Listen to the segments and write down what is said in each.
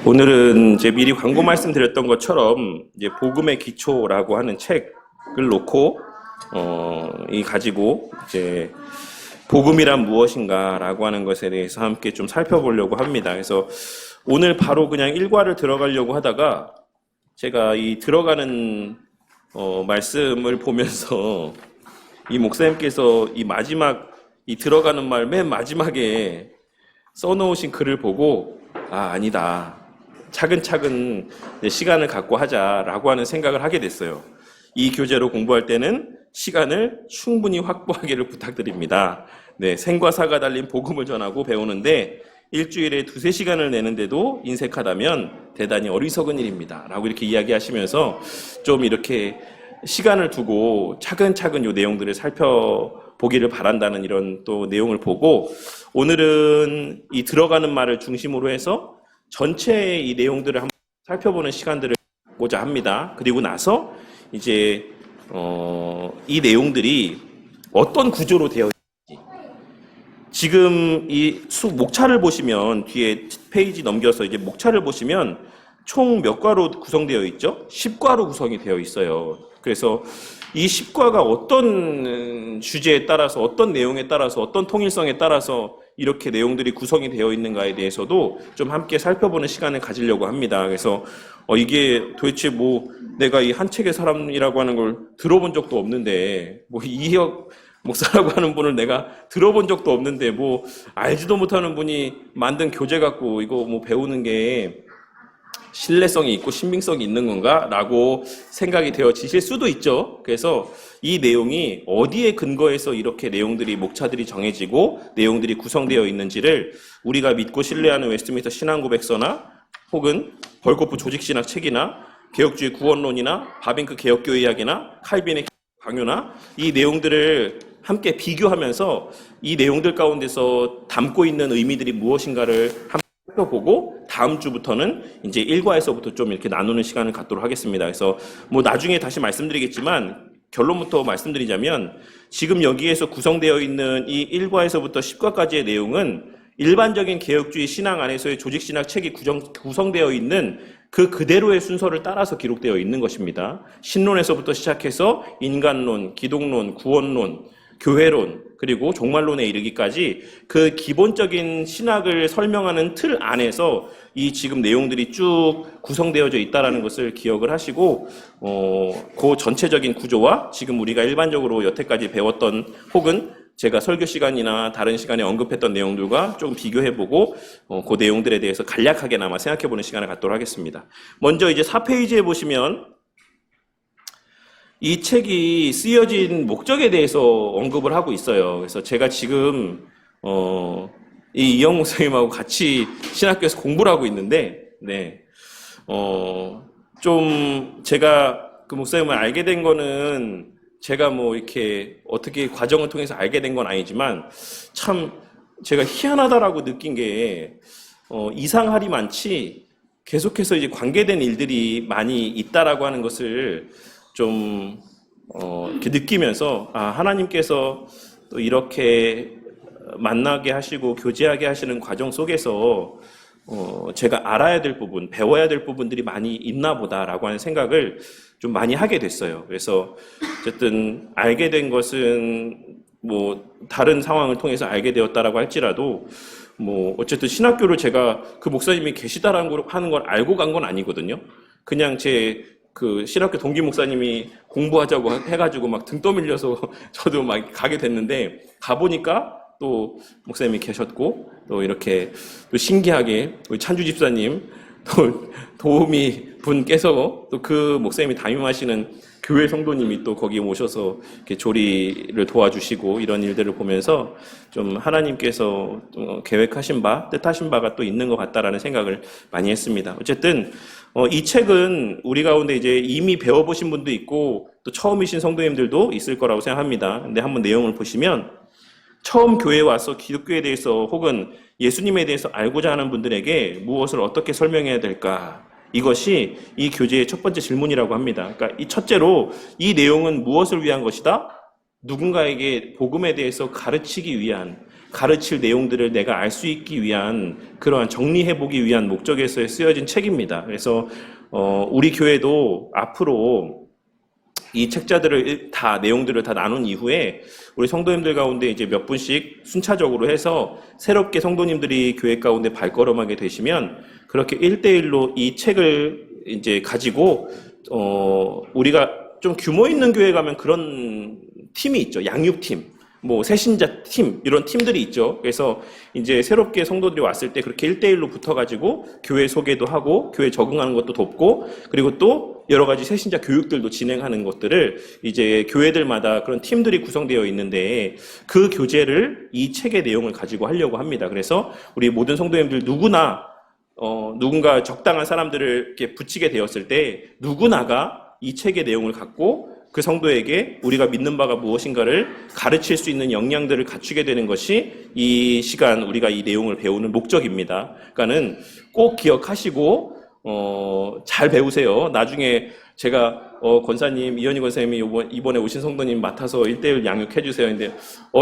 오늘은 이제 미리 광고 말씀드렸던 것처럼 이제 복음의 기초라고 하는 책을 놓고 이 가지고 이제 복음이란 무엇인가라고 하는 것에 대해서 함께 좀 살펴보려고 합니다. 그래서 오늘 바로 그냥 일과를 들어가려고 하다가 제가 이 들어가는 말씀을 보면서 이 목사님께서 이 마지막 이 들어가는 말 맨 마지막에 써놓으신 글을 보고 아니다. 차근차근 시간을 갖고 하자라고 하는 생각을 하게 됐어요. 이 교재로 공부할 때는 시간을 충분히 확보하기를 부탁드립니다. 네, 생과 사가 달린 복음을 전하고 배우는데 일주일에 2-3시간을 내는데도 인색하다면 대단히 어리석은 일입니다. 라고 이렇게 이야기하시면서 좀 이렇게 시간을 두고 차근차근 이 내용들을 살펴보기를 바란다는 이런 또 내용을 보고 오늘은 이 들어가는 말을 중심으로 해서 전체의 이 내용들을 한번 살펴보는 시간들을 갖고자 합니다. 그리고 나서 이제 이 내용들이 어떤 구조로 되어 있는지 지금 이 목차를 보시면 뒤에 페이지 넘겨서 이제 목차를 보시면 총 몇 과로 구성되어 있죠? 10과로 구성이 되어 있어요. 그래서 이 10과가 어떤 주제에 따라서 어떤 내용에 따라서 어떤 통일성에 따라서 이렇게 내용들이 구성이 되어 있는가에 대해서도 좀 함께 살펴보는 시간을 가지려고 합니다. 그래서 이게 도대체 뭐 내가 이 한 책의 사람이라고 하는 걸 들어본 적도 없는데 뭐 이혁 목사라고 하는 분을 내가 들어본 적도 없는데 뭐 알지도 못하는 분이 만든 교재 갖고 이거 뭐 배우는 게 신뢰성이 있고 신빙성이 있는 건가? 라고 생각이 되어지실 수도 있죠. 그래서 이 내용이 어디에 근거해서 이렇게 내용들이 목차들이 정해지고 내용들이 구성되어 있는지를 우리가 믿고 신뢰하는 웨스트민스터 신앙고백서나 혹은 벌거프 조직신학 책이나 개혁주의 구원론이나 바빙크 개혁교회 이야기나 칼빈의 강요나 이 내용들을 함께 비교하면서 이 내용들 가운데서 담고 있는 의미들이 무엇인가를 살펴보고 다음 주부터는 이제 1과에서부터 좀 이렇게 나누는 시간을 갖도록 하겠습니다. 그래서 뭐 나중에 다시 말씀드리겠지만 결론부터 말씀드리자면 지금 여기에서 구성되어 있는 이 1과에서부터 10과까지의 내용은 일반적인 개혁주의 신앙 안에서의 조직신학 책이 구성되어 있는 그 그대로의 순서를 따라서 기록되어 있는 것입니다. 신론에서부터 시작해서 인간론, 기독론, 구원론, 교회론, 그리고 종말론에 이르기까지 그 기본적인 신학을 설명하는 틀 안에서 이 지금 내용들이 쭉 구성되어져 있다는 것을 기억을 하시고 그 전체적인 구조와 지금 우리가 일반적으로 여태까지 배웠던 혹은 제가 설교 시간이나 다른 시간에 언급했던 내용들과 좀 비교해보고 그 내용들에 대해서 간략하게나마 생각해보는 시간을 갖도록 하겠습니다. 먼저 이제 4페이지에 보시면 이 책이 쓰여진 목적에 대해서 언급을 하고 있어요. 그래서 제가 지금 이 이영 목사님하고 같이 신학교에서 공부를 하고 있는데, 네, 좀 제가 그 목사님을 알게 된 거는 제가 뭐 이렇게 어떻게 과정을 통해서 알게 된 건 아니지만 참 제가 희한하다라고 느낀 게 이상할이 많지 계속해서 이제 관계된 일들이 많이 있다라고 하는 것을 좀 이렇게 느끼면서 하나님께서 또 이렇게 만나게 하시고 교제하게 하시는 과정 속에서 제가 알아야 될 부분, 배워야 될 부분들이 많이 있나 보다라고 하는 생각을 좀 많이 하게 됐어요. 그래서 어쨌든 알게 된 것은 뭐 다른 상황을 통해서 알게 되었다라고 할지라도 뭐 어쨌든 신학교를 제가 그 목사님이 계시다라는 걸 하는 걸 알고 간 건 아니거든요. 그냥 제 그 신학교 동기 목사님이 공부하자고 해가지고 막 등 떠밀려서 저도 막 가게 됐는데 가보니까 또 목사님이 계셨고 또 이렇게 또 신기하게 우리 찬주 집사님 또 도우미 분께서 또 그 목사님이 담임하시는 교회 성도님이 또 거기 오셔서 이렇게 조리를 도와주시고 이런 일들을 보면서 좀 하나님께서 계획하신 바, 뜻하신 바가 또 있는 것 같다라는 생각을 많이 했습니다. 어쨌든 이 책은 우리 가운데 이제 이미 배워보신 분도 있고 또 처음이신 성도님들도 있을 거라고 생각합니다. 근데 한번 내용을 보시면 처음 교회에 와서 기독교에 대해서 혹은 예수님에 대해서 알고자 하는 분들에게 무엇을 어떻게 설명해야 될까? 이것이 이 교재의 첫 번째 질문이라고 합니다. 그러니까 이 첫째로 이 내용은 무엇을 위한 것이다? 누군가에게 복음에 대해서 가르치기 위한, 가르칠 내용들을 내가 알 수 있기 위한 그러한 정리해보기 위한 목적에서 쓰여진 책입니다. 그래서 우리 교회도 앞으로 이 책자들을 다 내용들을 다 나눈 이후에 우리 성도님들 가운데 이제 몇 분씩 순차적으로 해서 새롭게 성도님들이 교회 가운데 발걸음하게 되시면 그렇게 1대1로 이 책을 이제 가지고 우리가 좀 규모 있는 교회 가면 그런 팀이 있죠. 양육팀, 뭐 새신자 팀, 이런 팀들이 있죠. 그래서 이제 새롭게 성도들이 왔을 때 그렇게 1대1로 붙어가지고 교회 소개도 하고 교회 적응하는 것도 돕고, 그리고 또 여러 가지 새신자 교육들도 진행하는 것들을 이제 교회들마다 그런 팀들이 구성되어 있는데, 그 교재를 이 책의 내용을 가지고 하려고 합니다. 그래서 우리 모든 성도님들 누구나 누군가 적당한 사람들을 이렇게 붙이게 되었을 때 누구나가 이 책의 내용을 갖고 그 성도에게 우리가 믿는 바가 무엇인가를 가르칠 수 있는 역량들을 갖추게 되는 것이 이 시간 우리가 이 내용을 배우는 목적입니다. 그러니까는 꼭 기억하시고 잘 배우세요. 나중에 제가 권사님, 이현희 권사님이 이번에 오신 성도님 맡아서 1대1 양육해 주세요. 근데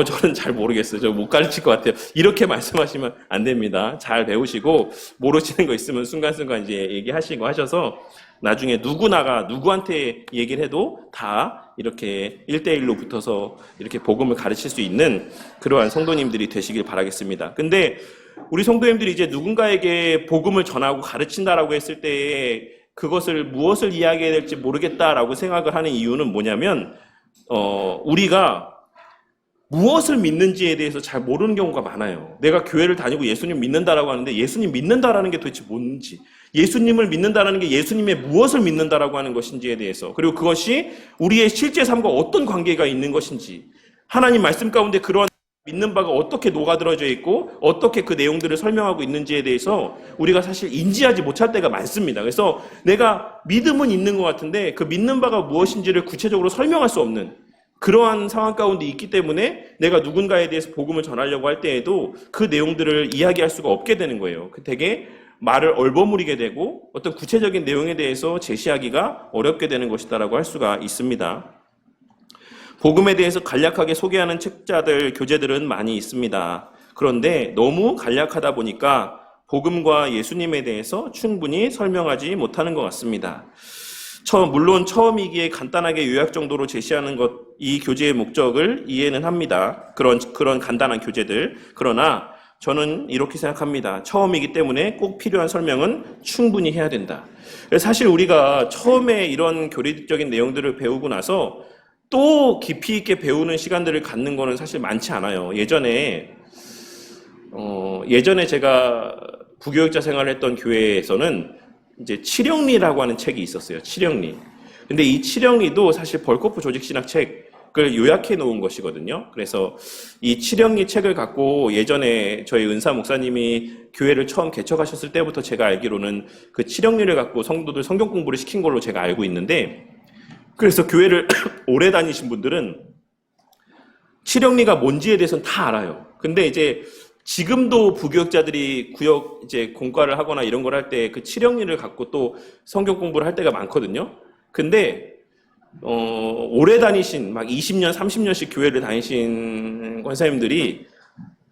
저는 잘 모르겠어요. 저 못 가르칠 것 같아요. 이렇게 말씀하시면 안 됩니다. 잘 배우시고 모르시는 거 있으면 순간순간 이제 얘기하시고 하셔서 나중에 누구나가 누구한테 얘기를 해도 다 이렇게 1대1로 붙어서 이렇게 복음을 가르칠 수 있는 그러한 성도님들이 되시길 바라겠습니다. 근데 우리 성도님들이 이제 누군가에게 복음을 전하고 가르친다라고 했을 때 그것을 무엇을 이야기해야 될지 모르겠다라고 생각을 하는 이유는 뭐냐면 우리가 무엇을 믿는지에 대해서 잘 모르는 경우가 많아요. 내가 교회를 다니고 예수님 믿는다라고 하는데 예수님 믿는다라는 게 도대체 뭔지, 예수님을 믿는다라는 게 예수님의 무엇을 믿는다라고 하는 것인지에 대해서, 그리고 그것이 우리의 실제 삶과 어떤 관계가 있는 것인지, 하나님 말씀 가운데 그러한 믿는 바가 어떻게 녹아들어져 있고 어떻게 그 내용들을 설명하고 있는지에 대해서 우리가 사실 인지하지 못할 때가 많습니다. 그래서 내가 믿음은 있는 것 같은데 그 믿는 바가 무엇인지를 구체적으로 설명할 수 없는 그러한 상황 가운데 있기 때문에 내가 누군가에 대해서 복음을 전하려고 할 때에도 그 내용들을 이야기할 수가 없게 되는 거예요. 되게 말을 얼버무리게 되고 어떤 구체적인 내용에 대해서 제시하기가 어렵게 되는 것이다라고 할 수가 있습니다. 복음에 대해서 간략하게 소개하는 책자들, 교재들은 많이 있습니다. 그런데 너무 간략하다 보니까 복음과 예수님에 대해서 충분히 설명하지 못하는 것 같습니다. 물론 처음이기에 간단하게 요약 정도로 제시하는 것, 이 교재의 목적을 이해는 합니다. 그런 간단한 교재들. 그러나 저는 이렇게 생각합니다. 처음이기 때문에 꼭 필요한 설명은 충분히 해야 된다. 사실 우리가 처음에 이런 교리적인 내용들을 배우고 나서 또 깊이 있게 배우는 시간들을 갖는 거는 사실 많지 않아요. 예전에 제가 부교육자 생활을 했던 교회에서는 이제 칠영리라고 하는 책이 있었어요. 칠영리. 근데 이 칠영리도 사실 벌코프 조직신학 책을 요약해 놓은 것이거든요. 그래서 이 칠영리 책을 갖고 예전에 저희 은사 목사님이 교회를 처음 개척하셨을 때부터 제가 알기로는 그 칠영리를 갖고 성도들 성경 공부를 시킨 걸로 제가 알고 있는데, 그래서 교회를 오래 다니신 분들은 칠영리가 뭔지에 대해서는 다 알아요. 근데 이제 지금도 부교육자들이 구역 이제 공과를 하거나 이런 걸 할 때 그 칠영리를 갖고 또 성경 공부를 할 때가 많거든요. 근데 오래 다니신 막 20년, 30년씩 교회를 다니신 권사님들이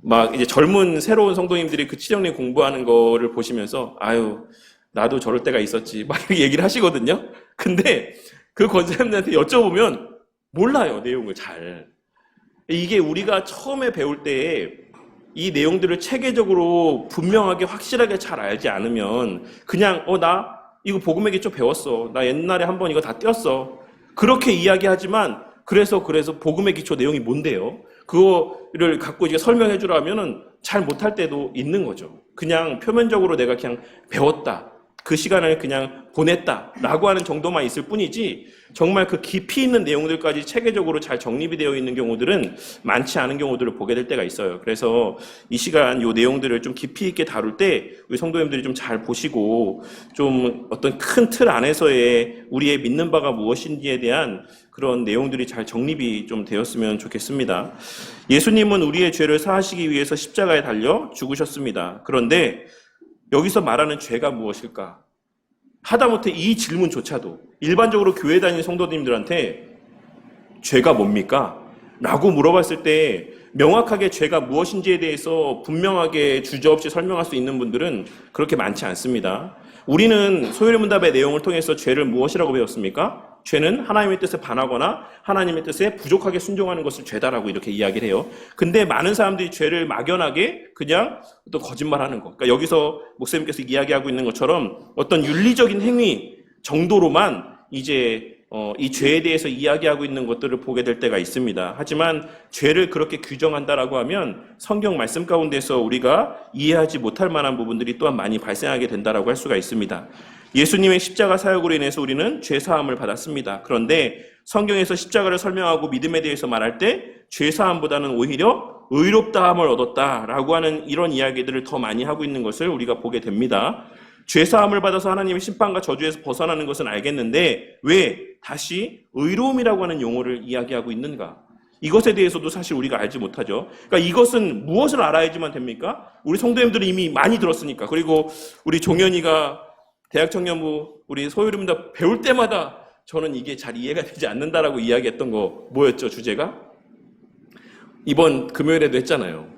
막 이제 젊은 새로운 성도님들이 그 칠영리 공부하는 거를 보시면서 아유 나도 저럴 때가 있었지 막 이렇게 얘기를 하시거든요. 근데 그 권사님들한테 여쭤보면 몰라요, 내용을 잘. 이게 우리가 처음에 배울 때에 이 내용들을 체계적으로 분명하게 확실하게 잘 알지 않으면 그냥 나 이거 복음의 기초 배웠어. 나 옛날에 한번 이거 다 띄었어. 그렇게 이야기하지만 그래서 복음의 기초 내용이 뭔데요? 그거를 갖고 이제 설명해 주라면은 잘 못할 때도 있는 거죠. 그냥 표면적으로 내가 그냥 배웠다. 그 시간을 그냥 보냈다라고 하는 정도만 있을 뿐이지 정말 그 깊이 있는 내용들까지 체계적으로 잘 정립이 되어 있는 경우들은 많지 않은 경우들을 보게 될 때가 있어요. 그래서 이 시간 이 내용들을 좀 깊이 있게 다룰 때 우리 성도님들이 좀 잘 보시고 좀 어떤 큰 틀 안에서의 우리의 믿는 바가 무엇인지에 대한 그런 내용들이 잘 정립이 좀 되었으면 좋겠습니다. 예수님은 우리의 죄를 사하시기 위해서 십자가에 달려 죽으셨습니다. 그런데 여기서 말하는 죄가 무엇일까? 하다못해 이 질문조차도 일반적으로 교회 다니는 성도님들한테 죄가 뭡니까? 라고 물어봤을 때 명확하게 죄가 무엇인지에 대해서 분명하게 주저없이 설명할 수 있는 분들은 그렇게 많지 않습니다. 우리는 소요리문답의 내용을 통해서 죄를 무엇이라고 배웠습니까? 죄는 하나님의 뜻에 반하거나 하나님의 뜻에 부족하게 순종하는 것을 죄다라고 이렇게 이야기를 해요. 근데 많은 사람들이 죄를 막연하게 그냥 또 거짓말하는 것. 그러니까 여기서 목사님께서 이야기하고 있는 것처럼 어떤 윤리적인 행위 정도로만 이제 이 죄에 대해서 이야기하고 있는 것들을 보게 될 때가 있습니다. 하지만 죄를 그렇게 규정한다라고 하면 성경 말씀 가운데서 우리가 이해하지 못할 만한 부분들이 또한 많이 발생하게 된다라고 할 수가 있습니다. 예수님의 십자가 사역으로 인해서 우리는 죄 사함을 받았습니다. 그런데 성경에서 십자가를 설명하고 믿음에 대해서 말할 때 죄 사함보다는 오히려 의롭다함을 얻었다라고 하는 이런 이야기들을 더 많이 하고 있는 것을 우리가 보게 됩니다. 죄 사함을 받아서 하나님의 심판과 저주에서 벗어나는 것은 알겠는데 왜 다시 의로움이라고 하는 용어를 이야기하고 있는가? 이것에 대해서도 사실 우리가 알지 못하죠. 그러니까 이것은 무엇을 알아야지만 됩니까? 우리 성도님들은 이미 많이 들었으니까. 그리고 우리 종현이가 대학청년부 우리 소요리문답 배울 때마다 저는 이게 잘 이해가 되지 않는다라고 이야기했던 거 뭐였죠, 주제가? 이번 금요일에도 했잖아요.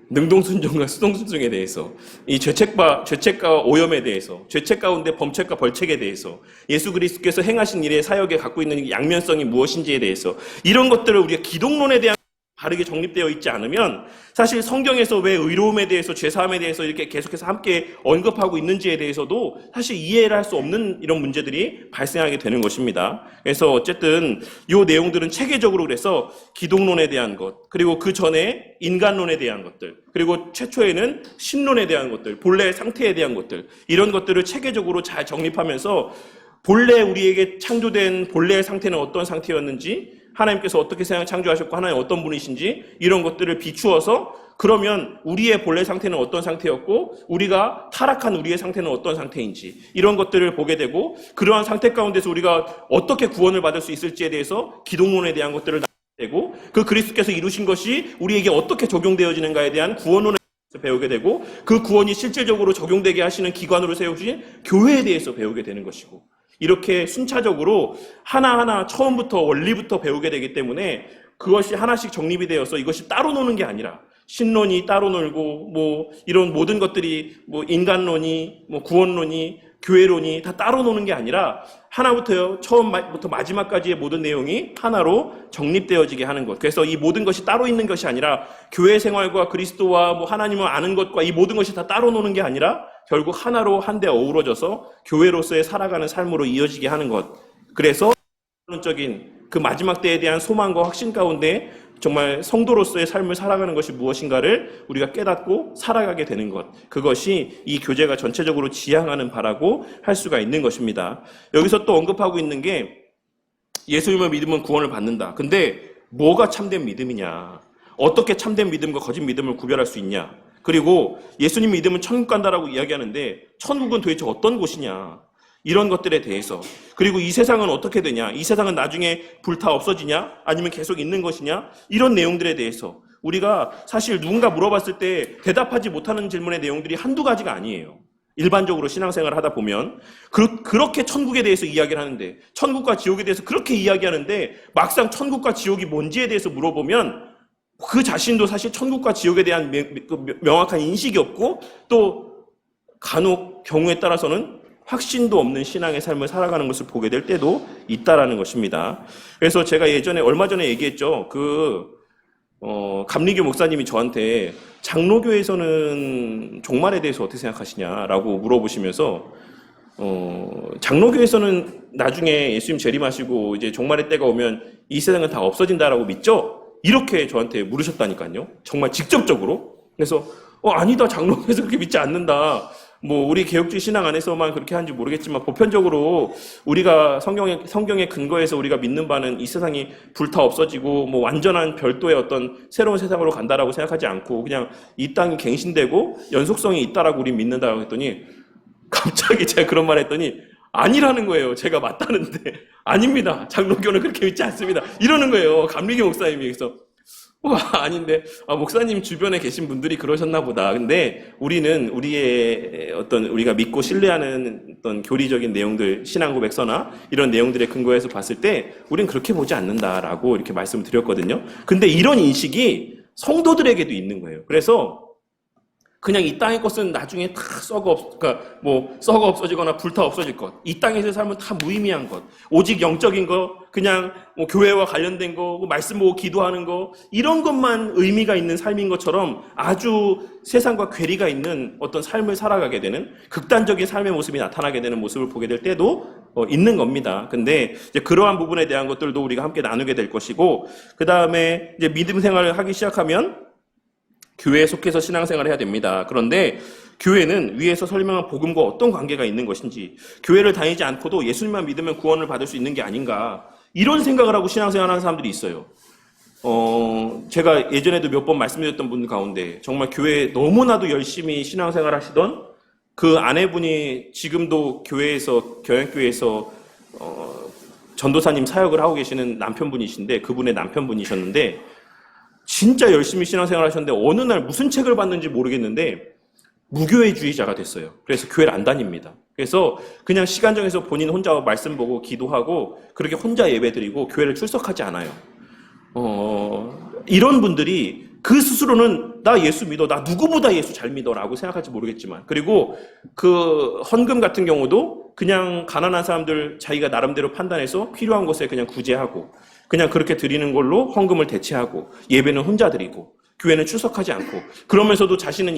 능동순종과 수동순종에 대해서, 이 죄책과 오염에 대해서, 죄책 가운데 범책과 벌책에 대해서, 예수 그리스도께서 행하신 일의 사역에 갖고 있는 양면성이 무엇인지에 대해서, 이런 것들을 우리가 기독론에 대한 바르게 정립되어 있지 않으면 사실 성경에서 왜 의로움에 대해서 죄사함에 대해서 이렇게 계속해서 함께 언급하고 있는지에 대해서도 사실 이해를 할 수 없는 이런 문제들이 발생하게 되는 것입니다. 그래서 어쨌든 이 내용들은 체계적으로 그래서 기독론에 대한 것, 그리고 그 전에 인간론에 대한 것들, 그리고 최초에는 신론에 대한 것들, 본래 상태에 대한 것들, 이런 것들을 체계적으로 잘 정립하면서 본래 우리에게 창조된 본래의 상태는 어떤 상태였는지, 하나님께서 어떻게 세상을 창조하셨고 하나님 어떤 분이신지 이런 것들을 비추어서 그러면 우리의 본래 상태는 어떤 상태였고 우리가 타락한 우리의 상태는 어떤 상태인지 이런 것들을 보게 되고 그러한 상태 가운데서 우리가 어떻게 구원을 받을 수 있을지에 대해서 기독론에 대한 것들을 되고 그 그리스도께서 이루신 것이 우리에게 어떻게 적용되어지는가에 대한 구원론에 대해서 배우게 되고 그 구원이 실질적으로 적용되게 하시는 기관으로 세우신 교회에 대해서 배우게 되는 것이고 이렇게 순차적으로 하나하나 처음부터 원리부터 배우게 되기 때문에 그것이 하나씩 정립이 되어서 이것이 따로 노는 게 아니라 신론이 따로 놀고 뭐 이런 모든 것들이 뭐 인간론이 뭐 구원론이 교회론이 다 따로 노는 게 아니라 하나부터요 처음부터 마지막까지의 모든 내용이 하나로 정립되어지게 하는 것. 그래서 이 모든 것이 따로 있는 것이 아니라 교회 생활과 그리스도와 뭐 하나님을 아는 것과 이 모든 것이 다 따로 노는 게 아니라 결국 하나로 한데 어우러져서 교회로서의 살아가는 삶으로 이어지게 하는 것. 그래서 적인 그 마지막 때에 대한 소망과 확신 가운데 정말 성도로서의 삶을 살아가는 것이 무엇인가를 우리가 깨닫고 살아가게 되는 것. 그것이 이 교제가 전체적으로 지향하는 바라고 할 수가 있는 것입니다. 여기서 또 언급하고 있는 게 예수님을 믿으면 구원을 받는다. 근데 뭐가 참된 믿음이냐? 어떻게 참된 믿음과 거짓 믿음을 구별할 수 있냐? 그리고 예수님 믿으면 천국 간다라고 이야기하는데 천국은 도대체 어떤 곳이냐? 이런 것들에 대해서 그리고 이 세상은 어떻게 되냐? 이 세상은 나중에 불타 없어지냐? 아니면 계속 있는 것이냐? 이런 내용들에 대해서 우리가 사실 누군가 물어봤을 때 대답하지 못하는 질문의 내용들이 한두 가지가 아니에요. 일반적으로 신앙생활을 하다 보면 그렇게 천국에 대해서 이야기를 하는데 천국과 지옥에 대해서 그렇게 이야기하는데 막상 천국과 지옥이 뭔지에 대해서 물어보면 그 자신도 사실 천국과 지옥에 대한 명확한 인식이 없고 또 간혹 경우에 따라서는 확신도 없는 신앙의 삶을 살아가는 것을 보게 될 때도 있다라는 것입니다. 그래서 제가 얼마 전에 얘기했죠. 감리교 목사님이 저한테 장로교에서는 종말에 대해서 어떻게 생각하시냐라고 물어보시면서 장로교에서는 나중에 예수님 재림하시고 이제 종말의 때가 오면 이 세상은 다 없어진다라고 믿죠? 이렇게 저한테 물으셨다니까요. 정말 직접적으로. 그래서 아니다. 장로교에서 그렇게 믿지 않는다. 뭐 우리 개혁주의 신앙 안에서만 그렇게 하는지 모르겠지만 보편적으로 우리가 성경의 근거에서 우리가 믿는 바는 이 세상이 불타 없어지고 뭐 완전한 별도의 어떤 새로운 세상으로 간다라고 생각하지 않고 그냥 이 땅이 갱신되고 연속성이 있다라고 우리 믿는다고 했더니 갑자기 제가 그런 말 했더니 아니라는 거예요. 제가 맞다는데 아닙니다. 장로교는 그렇게 믿지 않습니다. 이러는 거예요. 감리교 목사님이. 그래서 와, 아닌데, 목사님 주변에 계신 분들이 그러셨나 보다. 근데 우리는 우리의 우리가 믿고 신뢰하는 어떤 교리적인 내용들, 신앙고백서나 이런 내용들에 근거해서 봤을 때, 우린 그렇게 보지 않는다라고 이렇게 말씀을 드렸거든요. 근데 이런 인식이 성도들에게도 있는 거예요. 그래서 그냥 이 땅의 것은 나중에 다 썩어 없어지거나 불타 없어질 것. 이 땅에서의 삶은 다 무의미한 것. 오직 영적인 것, 그냥 교회와 관련된 거, 말씀 보고 기도하는 거, 이런 것만 의미가 있는 삶인 것처럼 아주 세상과 괴리가 있는 어떤 삶을 살아가게 되는 극단적인 삶의 모습이 나타나게 되는 모습을 보게 될 때도 있는 겁니다. 근데 이제 그러한 부분에 대한 것들도 우리가 함께 나누게 될 것이고, 그 다음에 이제 믿음 생활을 하기 시작하면 교회에 속해서 신앙생활을 해야 됩니다. 그런데 교회는 위에서 설명한 복음과 어떤 관계가 있는 것인지, 교회를 다니지 않고도 예수님만 믿으면 구원을 받을 수 있는 게 아닌가, 이런 생각을 하고 신앙생활 하는 사람들이 있어요. 제가 예전에도 몇 번 말씀드렸던 분들 가운데 정말 교회에 너무나도 열심히 신앙생활 하시던 그 아내분이 지금도 교양교회에서 전도사님 사역을 하고 계시는 남편분이신데, 그분의 남편분이셨는데 진짜 열심히 신앙생활 하셨는데 어느 날 무슨 책을 봤는지 모르겠는데 무교회주의자가 됐어요. 그래서 교회를 안 다닙니다. 그래서 그냥 시간 정해서 본인 혼자 말씀 보고 기도하고 그렇게 혼자 예배드리고 교회를 출석하지 않아요. 이런 분들이 그 스스로는 나 예수 믿어, 나 누구보다 예수 잘 믿어라고 생각할지 모르겠지만, 그리고 그 헌금 같은 경우도 그냥 가난한 사람들 자기가 나름대로 판단해서 필요한 것에 그냥 구제하고 그냥 그렇게 드리는 걸로 헌금을 대체하고 예배는 혼자 드리고 교회는 출석하지 않고, 그러면서도 자신은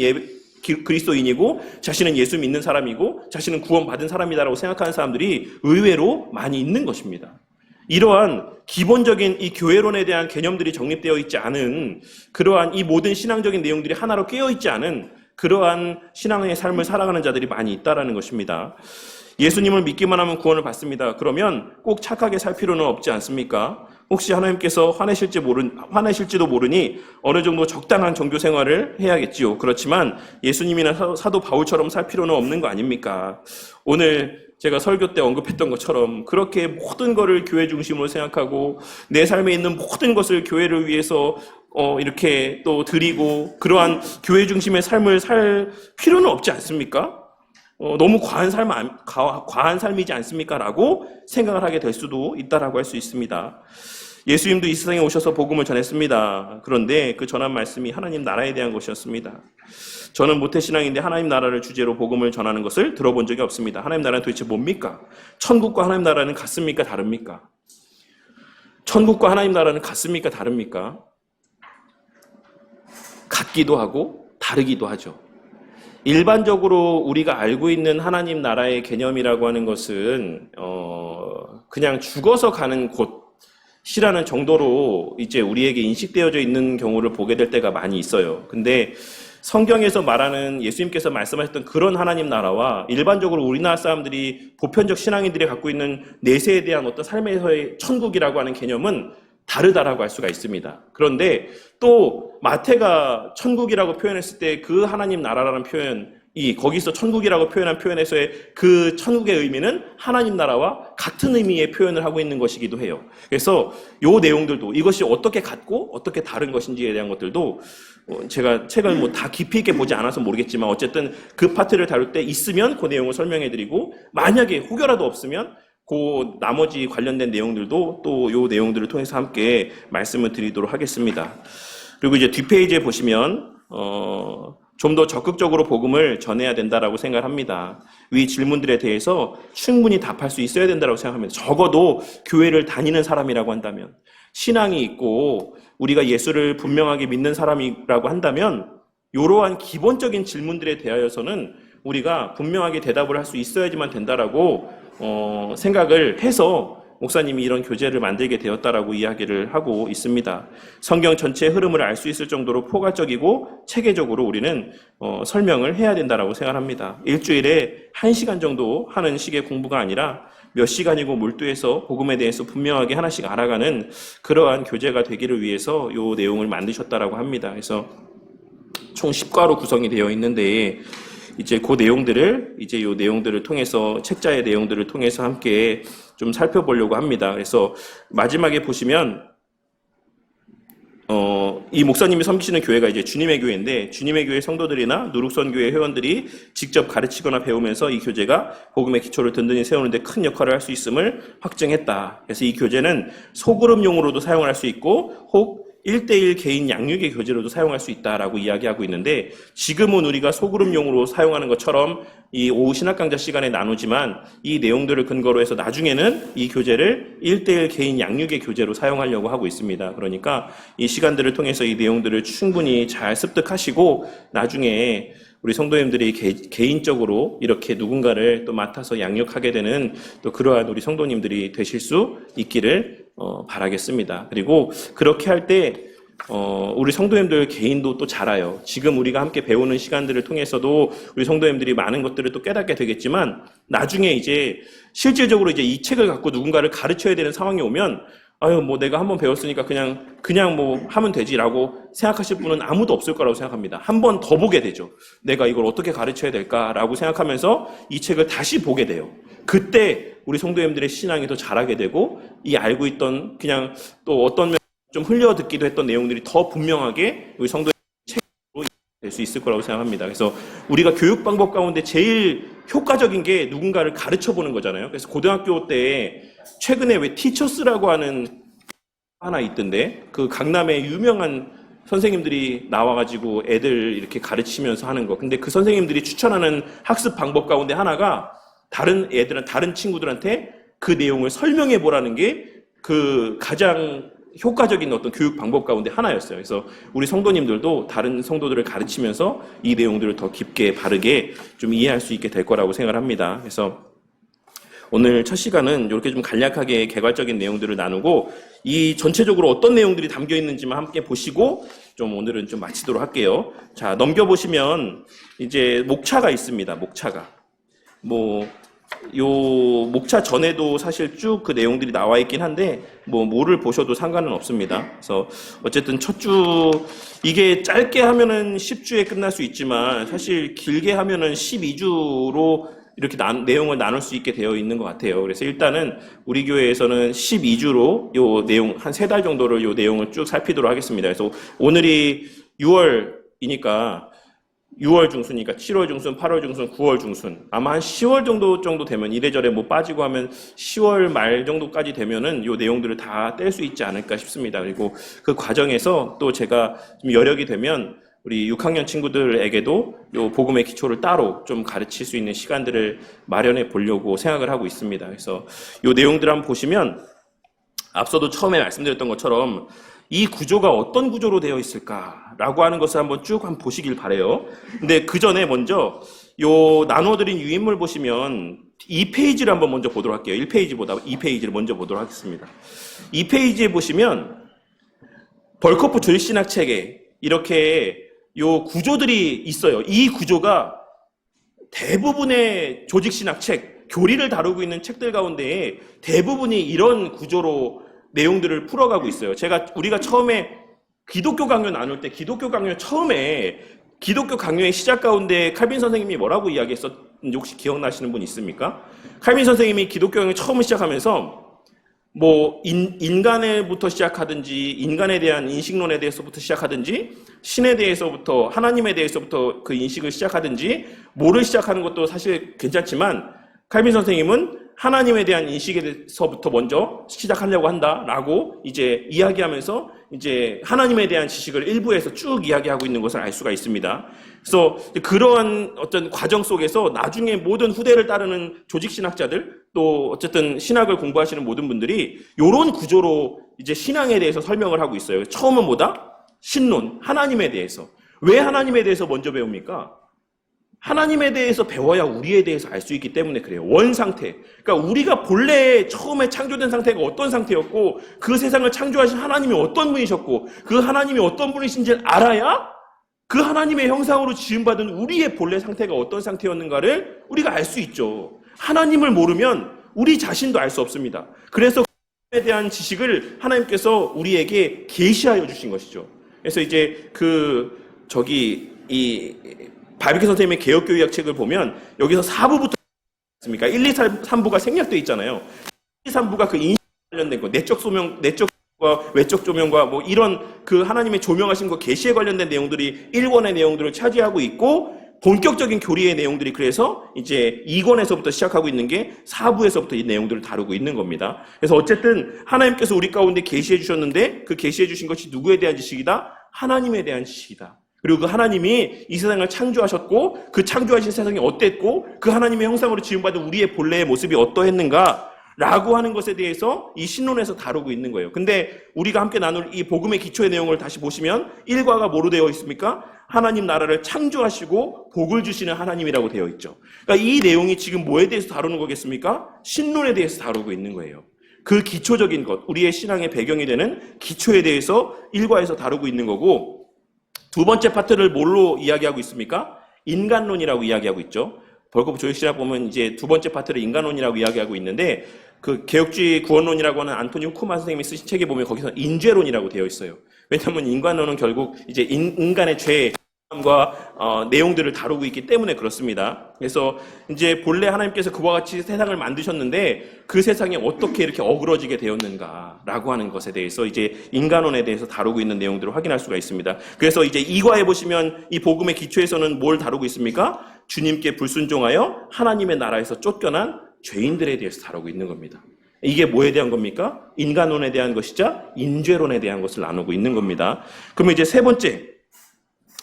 그리스도인이고 자신은 예수 믿는 사람이고 자신은 구원받은 사람이다라고 생각하는 사람들이 의외로 많이 있는 것입니다. 이러한 기본적인 이 교회론에 대한 개념들이 정립되어 있지 않은, 그러한 이 모든 신앙적인 내용들이 하나로 깨어 있지 않은 그러한 신앙의 삶을 살아가는 자들이 많이 있다라는 것입니다. 예수님을 믿기만 하면 구원을 받습니다. 그러면 꼭 착하게 살 필요는 없지 않습니까? 혹시 하나님께서 화내실지도 모르니 어느 정도 적당한 종교 생활을 해야겠지요. 그렇지만 예수님이나 사도 바울처럼 살 필요는 없는 거 아닙니까? 오늘 제가 설교 때 언급했던 것처럼 그렇게 모든 것을 교회 중심으로 생각하고 내 삶에 있는 모든 것을 교회를 위해서 이렇게 또 드리고 그러한 교회 중심의 삶을 살 필요는 없지 않습니까? 너무 과한 삶이지 않습니까? 라고 생각을 하게 될 수도 있다라고 할 수 있습니다. 예수님도 이 세상에 오셔서 복음을 전했습니다. 그런데 그 전한 말씀이 하나님 나라에 대한 것이었습니다. 저는 모태신앙인데 하나님 나라를 주제로 복음을 전하는 것을 들어본 적이 없습니다. 하나님 나라는 도대체 뭡니까? 천국과 하나님 나라는 같습니까? 다릅니까? 천국과 하나님 나라는 같습니까? 다릅니까? 같기도 하고 다르기도 하죠. 일반적으로 우리가 알고 있는 하나님 나라의 개념이라고 하는 것은 그냥 죽어서 가는 곳이라는 정도로 이제 우리에게 인식되어져 있는 경우를 보게 될 때가 많이 있어요. 근데 성경에서 말하는 예수님께서 말씀하셨던 그런 하나님 나라와 일반적으로 우리나라 사람들이 보편적 신앙인들이 갖고 있는 내세에 대한 어떤 삶에서의 천국이라고 하는 개념은 다르다라고 할 수가 있습니다. 그런데 또 마태가 천국이라고 표현했을 때 그 하나님 나라라는 표현이 거기서 천국이라고 표현한 표현에서의 그 천국의 의미는 하나님 나라와 같은 의미의 표현을 하고 있는 것이기도 해요. 그래서 요 내용들도 이것이 어떻게 같고 어떻게 다른 것인지에 대한 것들도 제가 책을 다 깊이 있게 보지 않아서 모르겠지만 어쨌든 그 파트를 다룰 때 있으면 그 내용을 설명해드리고 만약에 혹여라도 없으면 그 나머지 관련된 내용들도 또 요 내용들을 통해서 함께 말씀을 드리도록 하겠습니다. 그리고 이제 뒷페이지에 보시면 좀 더 적극적으로 복음을 전해야 된다라고 생각합니다. 위 질문들에 대해서 충분히 답할 수 있어야 된다고 생각합니다. 적어도 교회를 다니는 사람이라고 한다면, 신앙이 있고 우리가 예수를 분명하게 믿는 사람이라고 한다면 이러한 기본적인 질문들에 대하여서는 우리가 분명하게 대답을 할 수 있어야지만 된다라고 생각을 해서 목사님이 이런 교재를 만들게 되었다라고 이야기를 하고 있습니다. 성경 전체의 흐름을 알 수 있을 정도로 포괄적이고 체계적으로 우리는 설명을 해야 된다라고 생각합니다. 일주일에 1시간 정도 하는 식의 공부가 아니라 몇 시간이고 몰두해서 복음에 대해서 분명하게 하나씩 알아가는 그러한 교재가 되기를 위해서 이 내용을 만드셨다라고 합니다. 그래서 총 10과로 구성이 되어 있는데 이제 그 내용들을 요 내용들을 통해서 책자의 내용들을 통해서 함께 좀 살펴보려고 합니다. 그래서 마지막에 보시면 이 목사님이 섬기시는 교회가 이제 주님의 교회인데, 주님의 교회 성도들이나 누룩선교회 회원들이 직접 가르치거나 배우면서 이 교재가 복음의 기초를 든든히 세우는데 큰 역할을 할 수 있음을 확증했다. 그래서 이 교재는 소그룹용으로도 사용할 수 있고, 혹 1대1 개인 양육의 교재로도 사용할 수 있다라고 이야기하고 있는데, 지금은 우리가 소그룹용으로 사용하는 것처럼 이 오후 신학 강좌 시간에 나누지만, 이 내용들을 근거로 해서 나중에는 이 교재를 1대1 개인 양육의 교재로 사용하려고 하고 있습니다. 그러니까 이 시간들을 통해서 이 내용들을 충분히 잘 습득하시고, 나중에 우리 성도님들이 개인적으로 이렇게 누군가를 또 맡아서 양육하게 되는 또 그러한 우리 성도님들이 되실 수 있기를 바라겠습니다. 그리고 그렇게 할 때 우리 성도님들 개인도 또 자라요. 지금 우리가 함께 배우는 시간들을 통해서도 우리 성도님들이 많은 것들을 또 깨닫게 되겠지만, 나중에 이제 실질적으로 이제 이 책을 갖고 누군가를 가르쳐야 되는 상황이 오면, 아유, 뭐 내가 한번 배웠으니까 그냥 뭐 하면 되지라고 생각하실 분은 아무도 없을 거라고 생각합니다. 한 번 더 보게 되죠. 내가 이걸 어떻게 가르쳐야 될까라고 생각하면서 이 책을 다시 보게 돼요. 그때 우리 성도님들의 신앙이 더 자라게 되고, 이 알고 있던 그냥 또 어떤 면 좀 흘려 듣기도 했던 내용들이 더 분명하게 우리 성도의 책으로 될 수 있을 거라고 생각합니다. 그래서 우리가 교육 방법 가운데 제일 효과적인 게 누군가를 가르쳐 보는 거잖아요. 그래서 고등학교 때 최근에 왜 티처스라고 하는 하나 있던데, 그 강남에 유명한 선생님들이 나와가지고 애들 이렇게 가르치면서 하는 거. 근데 그 선생님들이 추천하는 학습 방법 가운데 하나가 다른 친구들한테 그 내용을 설명해 보라는 게 그 가장 효과적인 어떤 교육 방법 가운데 하나였어요. 그래서 우리 성도님들도 다른 성도들을 가르치면서 이 내용들을 더 깊게 바르게 좀 이해할 수 있게 될 거라고 생각을 합니다. 그래서 오늘 첫 시간은 이렇게 좀 간략하게 개괄적인 내용들을 나누고, 이 전체적으로 어떤 내용들이 담겨 있는지만 함께 보시고 좀 오늘은 좀 마치도록 할게요. 자, 넘겨보시면 이제 목차가 있습니다. 목차가. 요 목차 전에도 사실 쭉 그 내용들이 나와 있긴 한데, 뭐를 보셔도 상관은 없습니다. 그래서 어쨌든 첫 주, 이게 짧게 하면은 10주에 끝날 수 있지만 사실 길게 하면은 12주로 이렇게 내용을 나눌 수 있게 되어 있는 것 같아요. 그래서 일단은 우리 교회에서는 12주로 요 내용, 한 3달 정도를 요 내용을 쭉 살피도록 하겠습니다. 그래서 오늘이 6월이니까 6월 중순이니까 7월 중순, 8월 중순, 9월 중순, 아마 한 10월 정도 되면, 이래저래 뭐 빠지고 하면 10월 말 정도까지 되면은 요 내용들을 다 뗄 수 있지 않을까 싶습니다. 그리고 그 과정에서 또 제가 좀 여력이 되면 우리 6학년 친구들에게도 요 복음의 기초를 따로 좀 가르칠 수 있는 시간들을 마련해 보려고 생각을 하고 있습니다. 그래서 요 내용들 한번 보시면, 앞서도 처음에 말씀드렸던 것처럼 이 구조가 어떤 구조로 되어 있을까라고 하는 것을 한번 쭉 한번 보시길 바래요. 근데 그 전에 먼저 요 나눠드린 유인물 보시면 2페이지를 한번 먼저 보도록 할게요. 1페이지보다 2페이지를 먼저 보도록 하겠습니다. 2페이지에 보시면 벌커프 조직신학 책에 이렇게 요 구조들이 있어요. 이 구조가 대부분의 조직신학 책, 교리를 다루고 있는 책들 가운데 대부분이 이런 구조로 내용들을 풀어가고 있어요. 우리가 처음에 기독교 강요 나눌 때, 기독교 강요 처음에 기독교 강요의 시작 가운데 칼빈 선생님이 뭐라고 이야기했었는지 혹시 기억나시는 분 있습니까? 칼빈 선생님이 기독교 강요 처음 시작하면서 인간에부터 시작하든지, 인간에 대한 인식론에 대해서부터 시작하든지, 신에 대해서부터, 하나님에 대해서부터 그 인식을 시작하든지, 뭐를 시작하는 것도 사실 괜찮지만, 칼빈 선생님은 하나님에 대한 인식에서부터 먼저 시작하려고 한다라고 이제 이야기하면서 이제 하나님에 대한 지식을 일부에서 쭉 이야기하고 있는 것을 알 수가 있습니다. 그래서 그러한 어떤 과정 속에서 나중에 모든 후대를 따르는 조직신학자들, 또 어쨌든 신학을 공부하시는 모든 분들이 이런 구조로 이제 신앙에 대해서 설명을 하고 있어요. 처음은 뭐다? 신론, 하나님에 대해서. 왜 하나님에 대해서 먼저 배웁니까? 하나님에 대해서 배워야 우리에 대해서 알 수 있기 때문에 그래요. 원상태. 그러니까 우리가 본래 처음에 창조된 상태가 어떤 상태였고, 그 세상을 창조하신 하나님이 어떤 분이셨고, 그 하나님이 어떤 분이신지를 알아야 그 하나님의 형상으로 지음받은 우리의 본래 상태가 어떤 상태였는가를 우리가 알 수 있죠. 하나님을 모르면 우리 자신도 알 수 없습니다. 그래서 하나님에 대한 지식을 하나님께서 우리에게 계시하여 주신 것이죠. 그래서 이제 바비큐 선생님의 개혁교의학 책을 보면 여기서 4부부터 있습니까? 1, 2, 3부가 생략되어 있잖아요. 1, 2, 3부가 그 인식 관련된 거, 내적 소명, 내적 외적 조명과 뭐 이런 그 하나님의 조명하신 거 계시에 관련된 내용들이 1권의 내용들을 차지하고 있고, 본격적인 교리의 내용들이 그래서 이제 2권에서부터 시작하고 있는 게 4부에서부터 이 내용들을 다루고 있는 겁니다. 그래서 어쨌든 하나님께서 우리 가운데 계시해 주셨는데, 그 계시해 주신 것이 누구에 대한 지식이다? 하나님에 대한 지식이다. 그리고 그 하나님이 이 세상을 창조하셨고, 그 창조하신 세상이 어땠고, 그 하나님의 형상으로 지음받은 우리의 본래의 모습이 어떠했는가 라고 하는 것에 대해서 이 신론에서 다루고 있는 거예요. 근데 우리가 함께 나눌 이 복음의 기초의 내용을 다시 보시면 1과가 뭐로 되어 있습니까? 하나님 나라를 창조하시고 복을 주시는 하나님이라고 되어 있죠. 그러니까 이 내용이 지금 뭐에 대해서 다루는 거겠습니까? 신론에 대해서 다루고 있는 거예요. 그 기초적인 것, 우리의 신앙의 배경이 되는 기초에 대해서 1과에서 다루고 있는 거고, 두 번째 파트를 뭘로 이야기하고 있습니까? 인간론이라고 이야기하고 있죠. 벌금 조역시라 보면 이제 두 번째 파트를 인간론이라고 이야기하고 있는데, 그 개혁주의 구원론이라고 하는 안토니 후쿠만 선생님이 쓰신 책에 보면 거기서 인죄론이라고 되어 있어요. 왜냐하면 인간론은 결국 이제 인간의 죄와 내용들을 다루고 있기 때문에 그렇습니다. 그래서 이제 본래 하나님께서 그와 같이 세상을 만드셨는데 그 세상이 어떻게 이렇게 어그러지게 되었는가라고 하는 것에 대해서 이제 인간론에 대해서 다루고 있는 내용들을 확인할 수가 있습니다. 그래서 이제 2과에 보시면 이 복음의 기초에서는 뭘 다루고 있습니까? 주님께 불순종하여 하나님의 나라에서 쫓겨난 죄인들에 대해서 다루고 있는 겁니다. 이게 뭐에 대한 겁니까? 인간론에 대한 것이자 인죄론에 대한 것을 나누고 있는 겁니다. 그러면 이제 세 번째,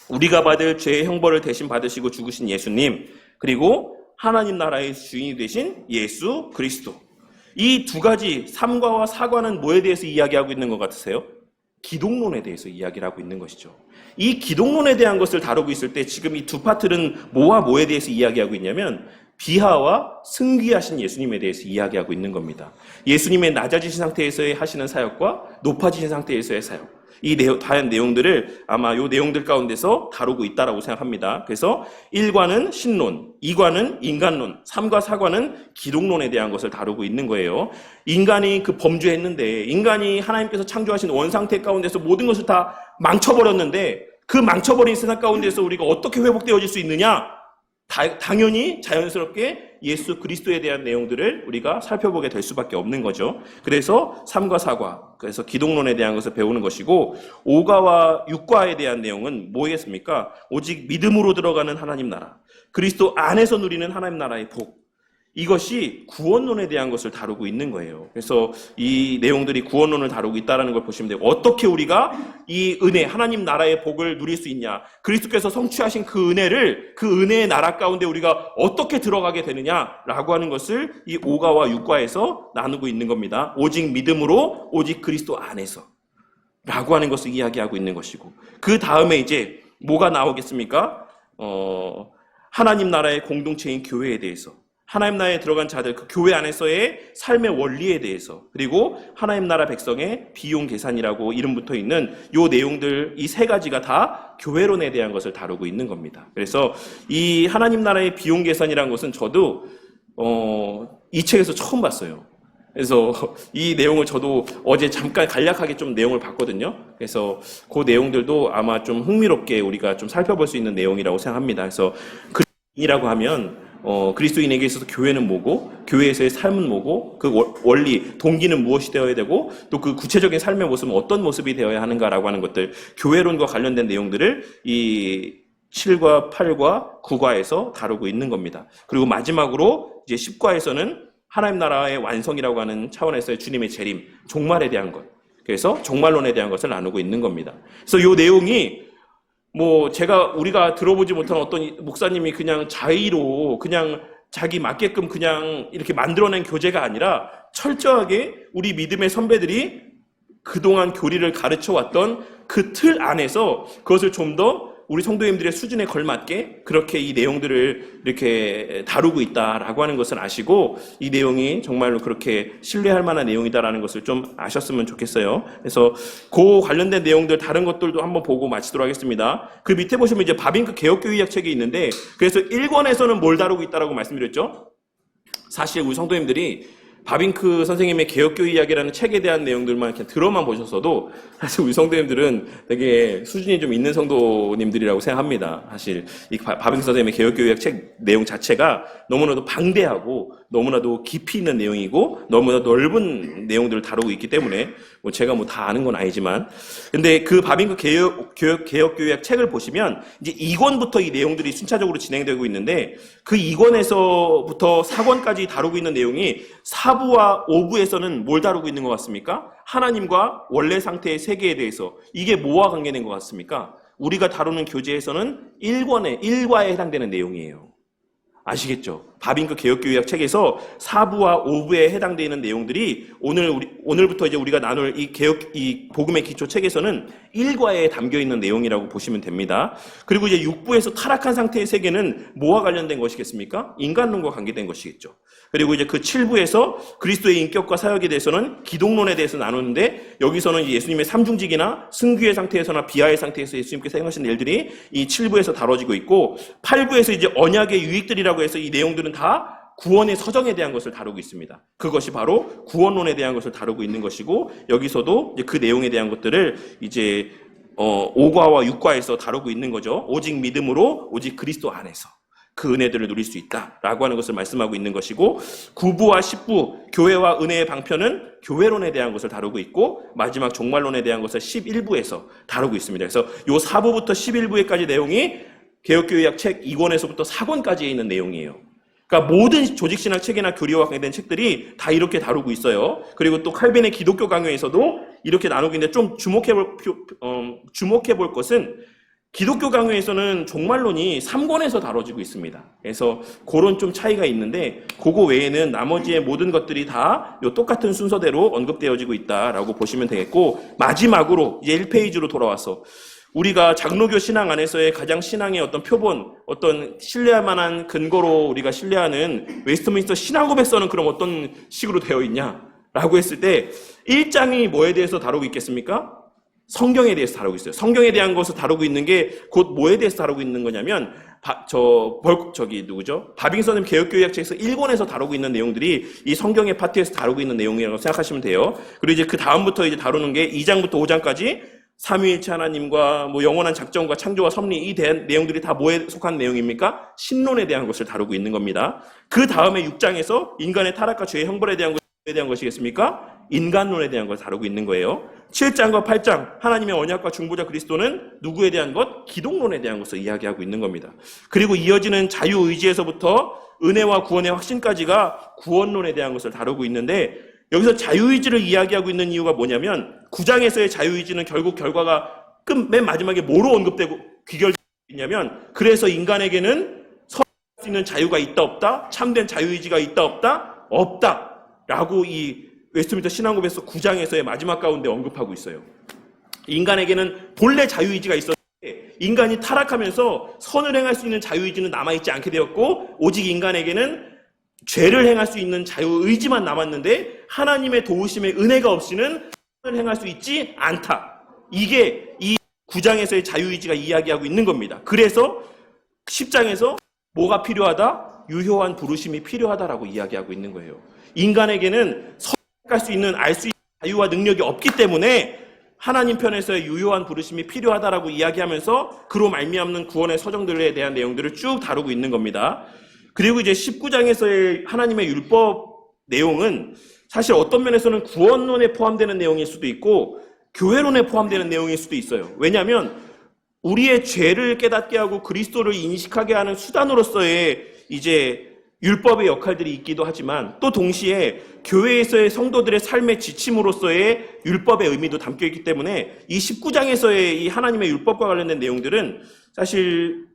우리가 받을 죄의 형벌을 대신 받으시고 죽으신 예수님, 그리고 하나님 나라의 주인이 되신 예수 그리스도. 이 두 가지 3과와 4과는 뭐에 대해서 이야기하고 있는 것 같으세요? 기독론에 대해서 이야기를 하고 있는 것이죠. 이 기독론에 대한 것을 다루고 있을 때 지금 이 두 파트는 뭐와 뭐에 대해서 이야기하고 있냐면 비하와 승귀하신 예수님에 대해서 이야기하고 있는 겁니다. 예수님의 낮아지신 상태에서의 하시는 사역과 높아지신 상태에서의 사역. 이 다양한 내용들을 아마 이 내용들 가운데서 다루고 있다라고 생각합니다. 그래서 1과는 신론, 2과는 인간론, 3과 4과는 기독론에 대한 것을 다루고 있는 거예요. 인간이 그 범죄했는데, 인간이 하나님께서 창조하신 원상태 가운데서 모든 것을 다 망쳐버렸는데, 그 망쳐버린 세상 가운데서 우리가 어떻게 회복되어질 수 있느냐? 당연히 자연스럽게 예수 그리스도에 대한 내용들을 우리가 살펴보게 될 수밖에 없는 거죠. 그래서 3과 4과, 그래서 기독론에 대한 것을 배우는 것이고, 5과와 6과에 대한 내용은 뭐겠습니까? 오직 믿음으로 들어가는 하나님 나라, 그리스도 안에서 누리는 하나님 나라의 복, 이것이 구원론에 대한 것을 다루고 있는 거예요. 그래서 이 내용들이 구원론을 다루고 있다는 걸 보시면 돼요. 어떻게 우리가 이 은혜, 하나님 나라의 복을 누릴 수 있냐, 그리스도께서 성취하신 그 은혜를, 그 은혜의 나라 가운데 우리가 어떻게 들어가게 되느냐라고 하는 것을 이 5과와 6과에서 나누고 있는 겁니다. 오직 믿음으로, 오직 그리스도 안에서 라고 하는 것을 이야기하고 있는 것이고, 그 다음에 이제 뭐가 나오겠습니까? 하나님 나라의 공동체인 교회에 대해서, 하나님 나라에 들어간 자들, 그 교회 안에서의 삶의 원리에 대해서, 그리고 하나님 나라 백성의 비용 계산이라고 이름 붙어 있는 요 내용들, 이 세 가지가 다 교회론에 대한 것을 다루고 있는 겁니다. 그래서 이 하나님 나라의 비용 계산이라는 것은 저도 이 책에서 처음 봤어요. 그래서 이 내용을 저도 어제 잠깐 간략하게 좀 내용을 봤거든요. 그래서 그 내용들도 아마 좀 흥미롭게 우리가 좀 살펴볼 수 있는 내용이라고 생각합니다. 그래서 그리스도인이라고 하면 그리스도인에게 있어서 교회는 뭐고, 교회에서의 삶은 뭐고, 그 원리, 동기는 무엇이 되어야 되고, 또 그 구체적인 삶의 모습은 어떤 모습이 되어야 하는가라고 하는 것들, 교회론과 관련된 내용들을 이 7과 8과 9과에서 다루고 있는 겁니다. 그리고 마지막으로 이제 10과에서는 하나님 나라의 완성이라고 하는 차원에서의 주님의 재림, 종말에 대한 것, 그래서 종말론에 대한 것을 나누고 있는 겁니다. 그래서 이 내용이 우리가 들어보지 못한 어떤 목사님이 그냥 자의로 그냥 자기 맞게끔 그냥 이렇게 만들어낸 교재가 아니라 철저하게 우리 믿음의 선배들이 그동안 교리를 가르쳐 왔던 그 틀 안에서 그것을 좀 더 우리 성도님들의 수준에 걸맞게 그렇게 이 내용들을 이렇게 다루고 있다라고 하는 것을 아시고, 이 내용이 정말로 그렇게 신뢰할 만한 내용이다라는 것을 좀 아셨으면 좋겠어요. 그래서 그 관련된 내용들, 다른 것들도 한번 보고 마치도록 하겠습니다. 그 밑에 보시면 이제 바빙크 개혁교의학 책이 있는데, 그래서 1권에서는 뭘 다루고 있다라고 말씀드렸죠? 사실 우리 성도님들이 바빙크 선생님의 개혁교회 이야기라는 책에 대한 내용들만 이렇게 들어만 보셨어도 사실 우리 성도님들은 되게 수준이 좀 있는 성도님들이라고 생각합니다. 사실 이 바빙크 선생님의 개혁교회 책 내용 자체가 너무나도 방대하고 너무나도 깊이 있는 내용이고 너무나 넓은 내용들을 다루고 있기 때문에 뭐 제가 뭐 다 아는 건 아니지만 근데 그 바빙크 개혁교약 책을 보시면 이제 2권부터 이 내용들이 순차적으로 진행되고 있는데 그 2권에서부터 4권까지 다루고 있는 내용이 4부와 5부에서는 뭘 다루고 있는 것 같습니까? 하나님과 원래 상태의 세계에 대해서 이게 뭐와 관계된 것 같습니까? 우리가 다루는 교재에서는 1과에 해당되는 내용이에요. 아시겠죠? 바빙크 개혁교약 책에서 4부와 5부에 해당되는 내용들이 오늘부터 이제 우리가 나눌 이 복음의 기초 책에서는 1과에 담겨 있는 내용이라고 보시면 됩니다. 그리고 이제 6부에서 타락한 상태의 세계는 뭐와 관련된 것이겠습니까? 인간론과 관계된 것이겠죠. 그리고 이제 그 7부에서 그리스도의 인격과 사역에 대해서는 기독론에 대해서 나누는데 여기서는 예수님의 삼중직이나 승귀의 상태에서나 비하의 상태에서 예수님께서 행하신 일들이 이 7부에서 다뤄지고 있고 8부에서 이제 언약의 유익들이라고 해서 이 내용들은 다 구원의 서정에 대한 것을 다루고 있습니다. 그것이 바로 구원론에 대한 것을 다루고 있는 것이고 여기서도 이제 그 내용에 대한 것들을 이제 5과와 6과에서 다루고 있는 거죠. 오직 믿음으로 오직 그리스도 안에서 그 은혜들을 누릴 수 있다라고 하는 것을 말씀하고 있는 것이고 9부와 10부 교회와 은혜의 방편은 교회론에 대한 것을 다루고 있고 마지막 종말론에 대한 것을 11부에서 다루고 있습니다. 그래서 요 4부부터 11부에까지 내용이 개혁교약 책 2권에서부터 4권까지에 있는 내용이에요. 그러니까 모든 조직신학 책이나 교리와 관계된 책들이 다 이렇게 다루고 있어요. 그리고 또 칼빈의 기독교 강요에서도 이렇게 나누고 있는데 좀 주목해 볼 것은 기독교 강요에서는 종말론이 3권에서 다뤄지고 있습니다. 그래서 그런 좀 차이가 있는데 그거 외에는 나머지의 모든 것들이 다 똑같은 순서대로 언급되어지고 있다라고 보시면 되겠고 마지막으로 이제 1페이지로 돌아와서 우리가 장로교 신앙 안에서의 가장 신앙의 어떤 표본, 어떤 신뢰할 만한 근거로 우리가 신뢰하는 웨스트민스터 신앙고백서는 그럼 어떤 식으로 되어 있냐라고 했을 때 1장이 뭐에 대해서 다루고 있겠습니까? 성경에 대해서 다루고 있어요. 성경에 대한 것을 다루고 있는 게 곧 뭐에 대해서 다루고 있는 거냐면 바빙선 개혁교약책에서 1권에서 다루고 있는 내용들이 이 성경의 파트에서 다루고 있는 내용이라고 생각하시면 돼요. 그리고 이제 그 다음부터 이제 다루는 게 2장부터 5장까지 삼위일체 하나님과 뭐 영원한 작정과 창조와 섭리 이 내용들이 다 뭐에 속한 내용입니까? 신론에 대한 것을 다루고 있는 겁니다. 그 다음에 6장에서 인간의 타락과 죄의 형벌에 대한 것이겠습니까? 인간론에 대한 것을 다루고 있는 거예요. 7장과 8장 하나님의 언약과 중보자 그리스도는 누구에 대한 것? 기독론에 대한 것을 이야기하고 있는 겁니다. 그리고 이어지는 자유의지에서부터 은혜와 구원의 확신까지가 구원론에 대한 것을 다루고 있는데 여기서 자유의지를 이야기하고 있는 이유가 뭐냐면 9장에서의 자유의지는 결국 결과가 맨 마지막에 뭐로 언급되고 귀결되고 있냐면 그래서 인간에게는 선택할 수 있는 자유가 있다 없다? 참된 자유의지가 있다 없다? 없다 라고 이 웨스트민스터 신앙고백서 9장에서의 마지막 가운데 언급하고 있어요. 인간에게는 본래 자유의지가 있었는데 인간이 타락하면서 선을 행할 수 있는 자유의지는 남아있지 않게 되었고 오직 인간에게는 죄를 행할 수 있는 자유의지만 남았는데 하나님의 도우심의 은혜가 없이는 선을 행할 수 있지 않다. 이게 이 9장에서의 자유의지가 이야기하고 있는 겁니다. 그래서 10장에서 뭐가 필요하다? 유효한 부르심이 필요하다라고 이야기하고 있는 거예요. 인간에게는 선택할 수 있는 알 수 있는 자유와 능력이 없기 때문에 하나님 편에서의 유효한 부르심이 필요하다라고 이야기하면서 그로 말미암는 구원의 서정들에 대한 내용들을 쭉 다루고 있는 겁니다. 그리고 이제 19장에서의 하나님의 율법 내용은 사실 어떤 면에서는 구원론에 포함되는 내용일 수도 있고 교회론에 포함되는 내용일 수도 있어요. 왜냐하면 우리의 죄를 깨닫게 하고 그리스도를 인식하게 하는 수단으로서의 이제 율법의 역할들이 있기도 하지만 또 동시에 교회에서의 성도들의 삶의 지침으로서의 율법의 의미도 담겨 있기 때문에 이 19장에서의 이 하나님의 율법과 관련된 내용들은 사실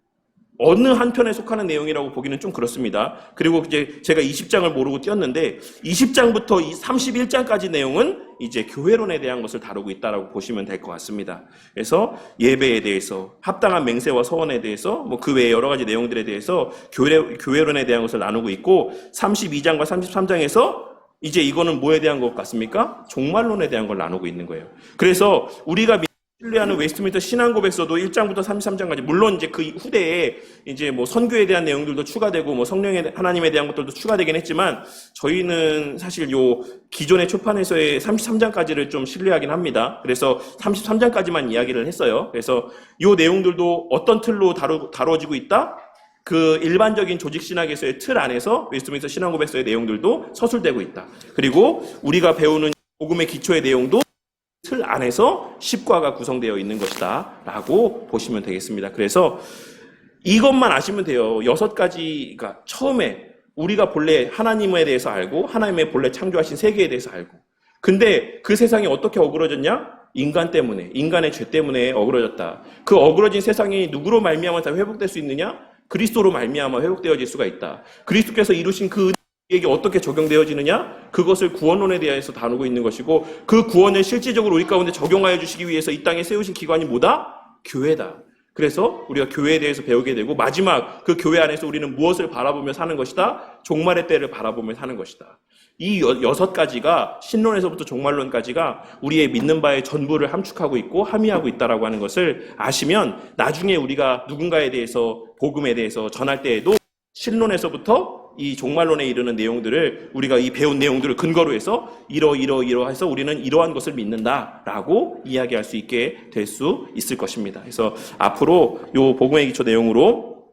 어느 한편에 속하는 내용이라고 보기는 좀 그렇습니다. 그리고 이제 제가 20장을 모르고 띄었는데 20장부터 31장까지 내용은 이제 교회론에 대한 것을 다루고 있다라고 보시면 될 것 같습니다. 그래서 예배에 대해서 합당한 맹세와 서원에 대해서 뭐 그 외에 여러 가지 내용들에 대해서 교회론에 대한 것을 나누고 있고 32장과 33장에서 이제 이거는 뭐에 대한 것 같습니까? 종말론에 대한 걸 나누고 있는 거예요. 그래서 우리가 신뢰하는 웨스트민스터 신앙고백서도 1장부터 33장까지 물론 이제 그 후대에 이제 뭐 선교에 대한 내용들도 추가되고 뭐 성령의 하나님에 대한 것들도 추가되긴 했지만 저희는 사실 요 기존의 초판에서의 33장까지를 좀 신뢰하긴 합니다. 그래서 33장까지만 이야기를 했어요. 그래서 요 내용들도 어떤 틀로 다뤄지고 있다? 그 일반적인 조직 신학에서의 틀 안에서 웨스트민스터 신앙고백서의 내용들도 서술되고 있다. 그리고 우리가 배우는 복음의 기초의 내용도 틀 안에서 십과가 구성되어 있는 것이다 라고 보시면 되겠습니다. 그래서 이것만 아시면 돼요. 6가지가 처음에 우리가 본래 하나님에 대해서 알고 하나님의 본래 창조하신 세계에 대해서 알고, 근데 그 세상이 어떻게 어그러졌냐? 인간 때문에, 인간의 죄 때문에 어그러졌다. 그 어그러진 세상이 누구로 말미암아 다 회복될 수 있느냐? 그리스도로 말미암아 회복되어질 수가 있다. 그리스도께서 이루신 그 은혜에게 어떻게 적용되어지느냐? 그것을 구원론에 대해서 다루고 있는 것이고, 그 구원을 실질적으로 우리 가운데 적용하여 주시기 위해서 이 땅에 세우신 기관이 뭐다? 교회다. 그래서 우리가 교회에 대해서 배우게 되고, 마지막 그 교회 안에서 우리는 무엇을 바라보며 사는 것이다? 종말의 때를 바라보며 사는 것이다. 이 6가지가 신론에서부터 종말론까지가 우리의 믿는 바의 전부를 함축하고 있고 함의하고 있다라고 하는 것을 아시면, 나중에 우리가 누군가에 대해서 복음에 대해서 전할 때에도 신론에서부터 이 종말론에 이르는 내용들을, 우리가 이 배운 내용들을 근거로 해서 이러해서 우리는 이러한 것을 믿는다라고 이야기할 수 있게 될 수 있을 것입니다. 그래서 앞으로 요 복음의 기초 내용으로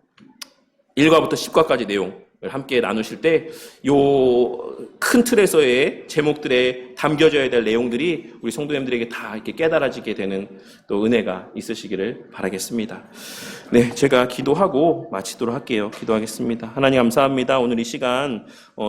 1과부터 10과까지 내용을 함께 나누실 때 요 큰 틀에서의 제목들에 담겨져야 될 내용들이 우리 성도님들에게 다 이렇게 깨달아지게 되는 또 은혜가 있으시기를 바라겠습니다. 네, 제가 기도하고 마치도록 할게요. 기도하겠습니다. 하나님 감사합니다. 오늘 이 시간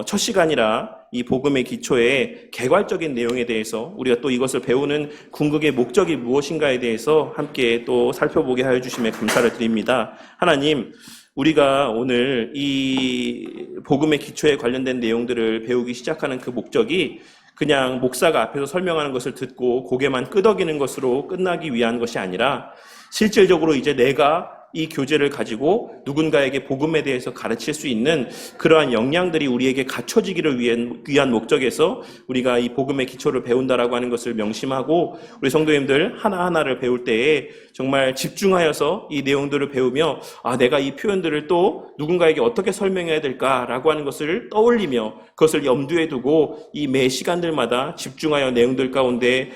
첫 시간이라 이 복음의 기초의 개괄적인 내용에 대해서 우리가 또 이것을 배우는 궁극의 목적이 무엇인가에 대해서 함께 또 살펴보게 하여 주심에 감사를 드립니다. 하나님, 우리가 오늘 이 복음의 기초에 관련된 내용들을 배우기 시작하는 그 목적이 그냥 목사가 앞에서 설명하는 것을 듣고 고개만 끄덕이는 것으로 끝나기 위한 것이 아니라, 실질적으로 이제 내가 이 교재를 가지고 누군가에게 복음에 대해서 가르칠 수 있는 그러한 역량들이 우리에게 갖춰지기를 위한 목적에서 우리가 이 복음의 기초를 배운다라고 하는 것을 명심하고, 우리 성도님들 하나하나를 배울 때에 정말 집중하여서 이 내용들을 배우며, 내가 이 표현들을 또 누군가에게 어떻게 설명해야 될까라고 하는 것을 떠올리며 그것을 염두에 두고 이 매 시간들마다 집중하여 내용들 가운데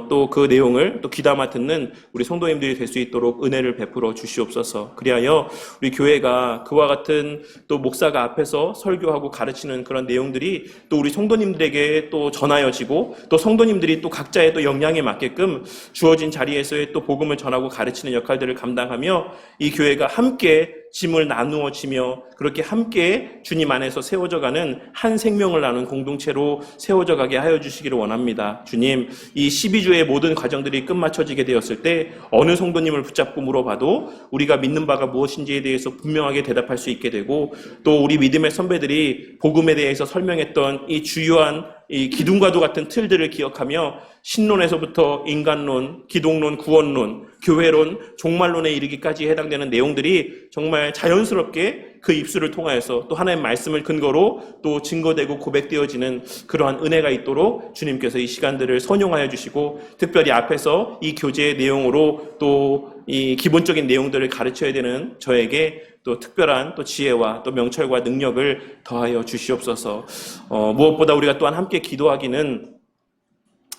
또 그 내용을 또 귀담아 듣는 우리 성도님들이 될 수 있도록 은혜를 베풀어 주시옵소서. 그리하여 우리 교회가 그와 같은 또 목사가 앞에서 설교하고 가르치는 그런 내용들이 또 우리 성도님들에게 또 전하여지고, 또 성도님들이 또 각자의 또 역량에 맞게끔 주어진 자리에서의 또 복음을 전하고 가르치는 역할들을 감당하며 이 교회가 함께 짐을 나누어 지며 그렇게 함께 주님 안에서 세워져가는 한 생명을 나눈 공동체로 세워져가게 하여 주시기를 원합니다. 주님, 이 12주의 모든 과정들이 끝마쳐지게 되었을 때 어느 성도님을 붙잡고 물어봐도 우리가 믿는 바가 무엇인지에 대해서 분명하게 대답할 수 있게 되고, 또 우리 믿음의 선배들이 복음에 대해서 설명했던 이 주요한 이 기둥과도 같은 틀들을 기억하며 신론에서부터 인간론, 기독론, 구원론, 교회론, 종말론에 이르기까지 해당되는 내용들이 정말 자연스럽게 그 입술을 통하여서 또 하나님의 말씀을 근거로 또 증거되고 고백되어지는 그러한 은혜가 있도록 주님께서 이 시간들을 선용하여 주시고, 특별히 앞에서 이 교재의 내용으로 또 이 기본적인 내용들을 가르쳐야 되는 저에게 또 특별한 또 지혜와 또 명철과 능력을 더하여 주시옵소서. 무엇보다 우리가 또한 함께 기도하기는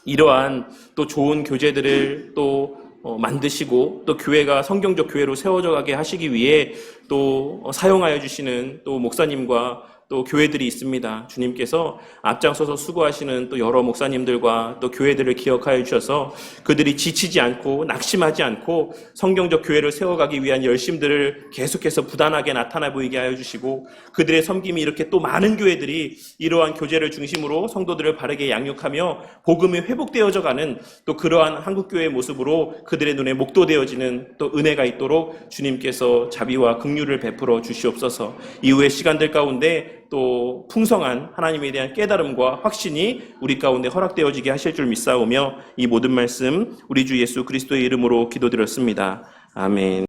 이러한 또 좋은 교재들을 또 만드시고 또 교회가 성경적 교회로 세워져 가게 하시기 위해 또 사용하여 주시는 또 목사님과 또 교회들이 있습니다. 주님께서 앞장서서 수고하시는 또 여러 목사님들과 또 교회들을 기억하여 주셔서 그들이 지치지 않고 낙심하지 않고 성경적 교회를 세워가기 위한 열심들을 계속해서 부단하게 나타나 보이게 하여 주시고, 그들의 섬김이 이렇게 또 많은 교회들이 이러한 교제를 중심으로 성도들을 바르게 양육하며 복음이 회복되어져 가는 또 그러한 한국교회의 모습으로 그들의 눈에 목도되어지는 또 은혜가 있도록 주님께서 자비와 긍휼을 베풀어 주시옵소서. 이후의 시간들 가운데 또 풍성한 하나님에 대한 깨달음과 확신이 우리 가운데 허락되어지게 하실 줄 믿사오며 이 모든 말씀 우리 주 예수 그리스도의 이름으로 기도드렸습니다. 아멘.